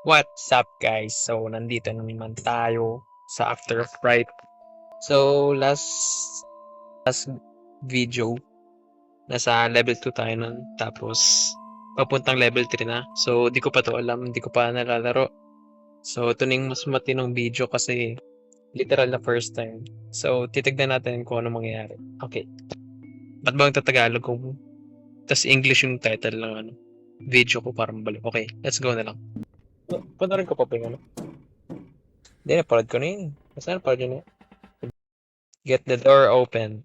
What's up guys? So, nandito na naman tayo sa After Fright. So, last video, nasa level 2 tayo nun. Tapos, papuntang level 3 na. So, di ko pa to alam. Di ko pa nalalaro. So, ito na yung mas matinong video kasi literal na first time. So, titignan natin kung ano mangyayari. Okay. Ba't ba ang tatagalog ko? Tapos English yung title ng ano, video ko parang balik. Okay, let's go na lang. Panarin ko pa pa yung ano. Hindi, napalad ko na yun. Basta napalad yun na. Get the door open.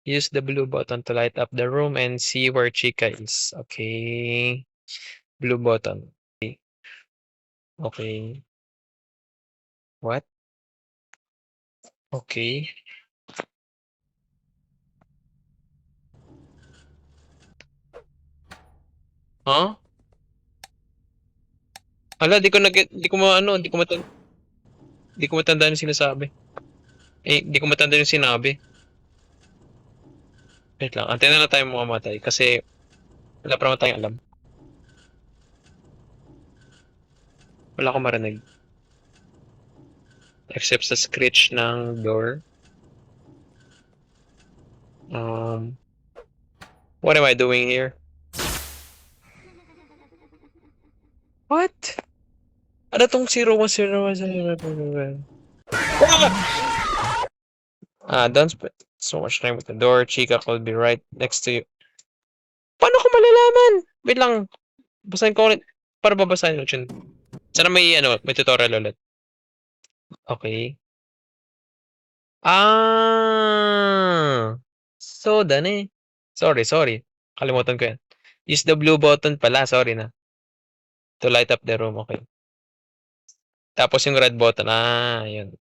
Use the blue button to light up the room and see where Chica is. Okay. Blue button. Okay. What? Okay. Huh? Ala, di ko maano, di ko matandaan yung sinasabi. Di ko matandaan yung sinabi. Wait lang, antay na lang tayo mamamatay kasi wala pa naman tayong alam. Wala akong marinig. Except sa screech ng door. Um, what am I doing here? What? Ano tong 0101? Don't spend so much time with the door. Chica could be right next to you. Paano ko malalaman? Wait lang. Basahin ko ulit. Para babasahin ulit yun. Sana may tutorial ulit. Okay. So, done eh. Sorry. Kalimutan ko yan. Use the blue button pala. Sorry na. To light up the room. Okay. Tapos yung red button. Yun.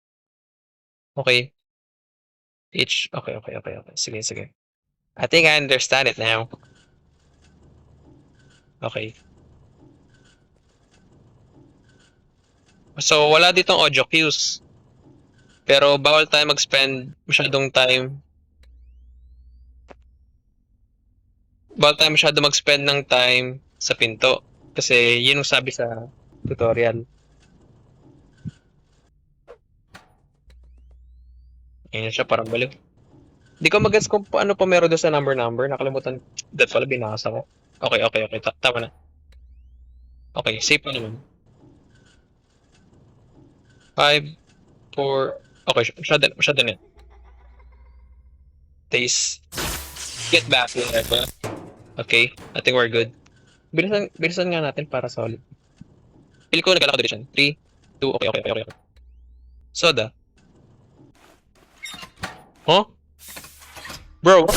Okay. Okay. Sige. I think I understand it now. Okay. So, wala ditong audio cues. Pero bawal tayo mag-spend masyadong time. Bawal tayo masyado mag-spend ng time sa pinto. Kasi yun ang sabi sa tutorial. Ayun siya, parang baliw. Di ko mag-gets kung paano pa meron doon sa number. Nakalimutan. That pala, binasa ko. Okay. Tama na. Okay, safe pa naman. 5, 4... Okay, masyado na yan. Taste. Get back. Whatever. Okay, I think we're good. Bilisan nga natin para solid. Feel ko nagkala ko dito siya. 3, 2, okay. Soda. Huh? Bro.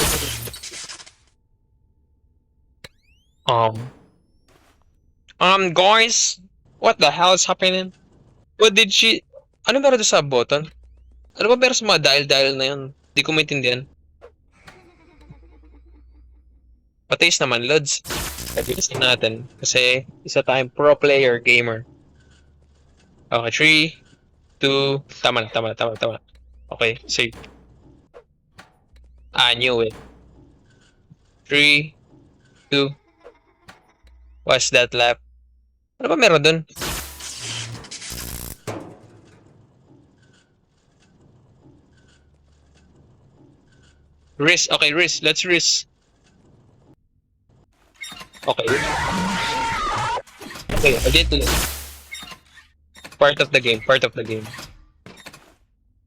Um. Guys, what the hell is happening? What did she... Ano meron doon sa button? Ano ba meron sa mga dial na yun? Di ko maintindihan. Patis naman, Lods. Pabilisin natin. Kasi isa tayong pro player gamer. Okay, 3, 2... Tama na. Okay, save. I knew it. 3, 2... What's that lap? Ano ba meron doon? Risk. Okay, risk. Let's risk. Okay. Okay, I did it. Part of the game.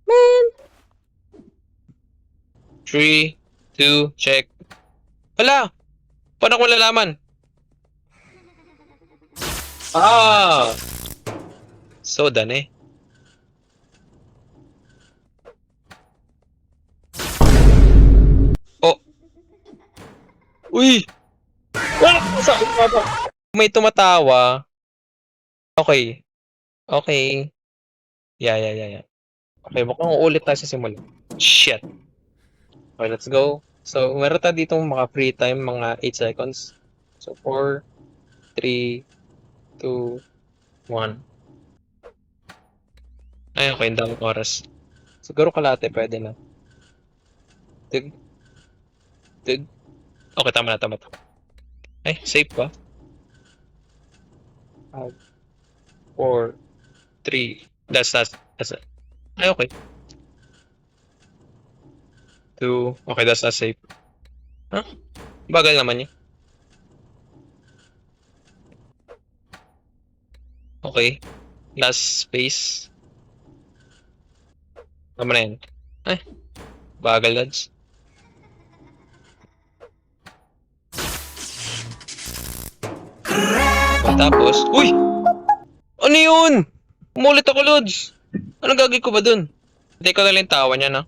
Man! 3, 2, check. Wala! Paano ko malalaman? So done eh. Oh! Uy! Sakit pa ba? May tumatawa. Okay. Yeah. Okay, mukhang uulit tayo sa simula. Shit. Okay, let's go. So, meron tayo ditong mga free time, mga 8 seconds. So, 4, 3, 2, 1. Ay, okay, ang daming oras. Siguro kalate, pwede na. Tig. Okay, tama na. Ay, safe ba? 5, 4, 3. That's it. Ay, okay. 2. Okay, that's safe. Huh? Bagal naman yun. Okay. Last space. Tama na yan. Ay, bagal lads. Tapos, uy! Ano yun? Umulit ako, Lods. Anong gagawin ko ba dun? Hindi ko na lang yung tawa niya, no?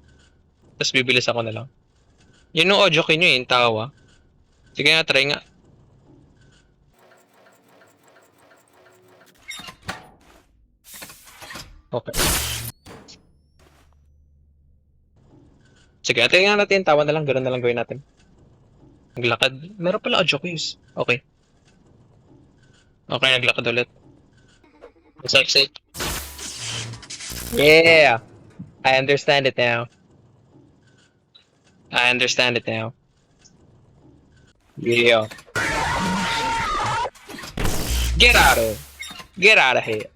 Tapos bibilis ako na lang. Yun yung audio key nyo, yung tawa. Sige nga, try nga. Okay. Sige, try nga natin yung tawa na lang. Ganun na lang gawin natin. Naglakad. Meron pala audio keys. Okay. Okay, naglakad ulit. Sexy. Yeah! I understand it now. I understand it now. Yeah. Get out of here. Get out of here.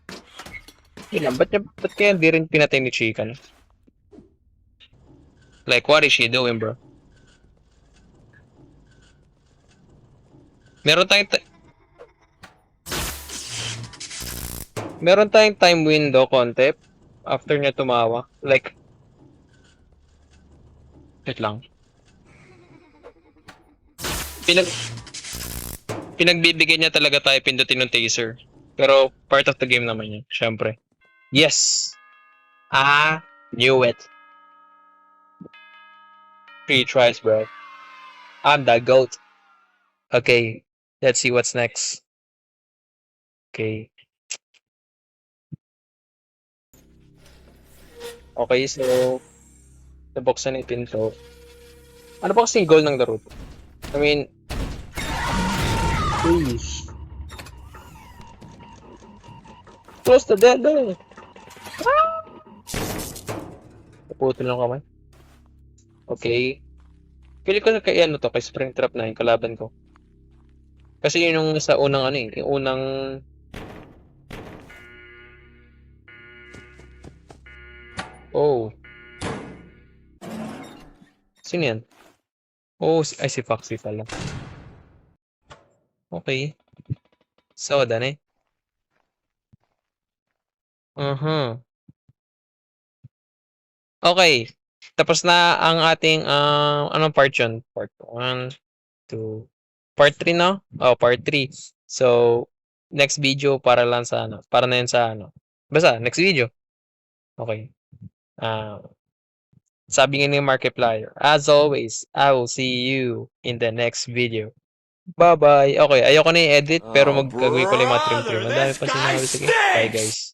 Yun lang, ba't kaya hindi rin pinatay ni Chica? Like, what is she doing, bro? Meron tayong time window konti after niya tumawa. Like, wait lang. Pinagbibigyan niya talaga tayo pindutin ng taser. Pero part of the game naman yun, syempre. Yes! I knew it. 3 tries, bro. I'm the GOAT. Okay, let's see what's next. Okay. Okay, so nabuksan yung pinto. Ano ba kasing goal ng laro? I mean, please. Close the dead door. Naputo lang kamay. Okay. Pili ko na kay ano to, kay Springtrap na yung kalaban ko. Kasi yun yung sa unang ano eh, yung unang... Oh. Sino yan? Oh, ay si Foxy pala. Okay. So, dane. Okay. Tapos na ang ating, anong part yun? Part 1, 2, part 3 no? Oh, part 3. So, next video para lang sa ano, para na yun sa ano. Basta, next video. Okay. Sabi nga ni Markiplier, as always, I will see you in the next video. Bye-bye. Okay, ayoko na i-edit pero gagawin ko lang yung mga trim-trim. Ang dami pa sinabi. Sige, bye guys.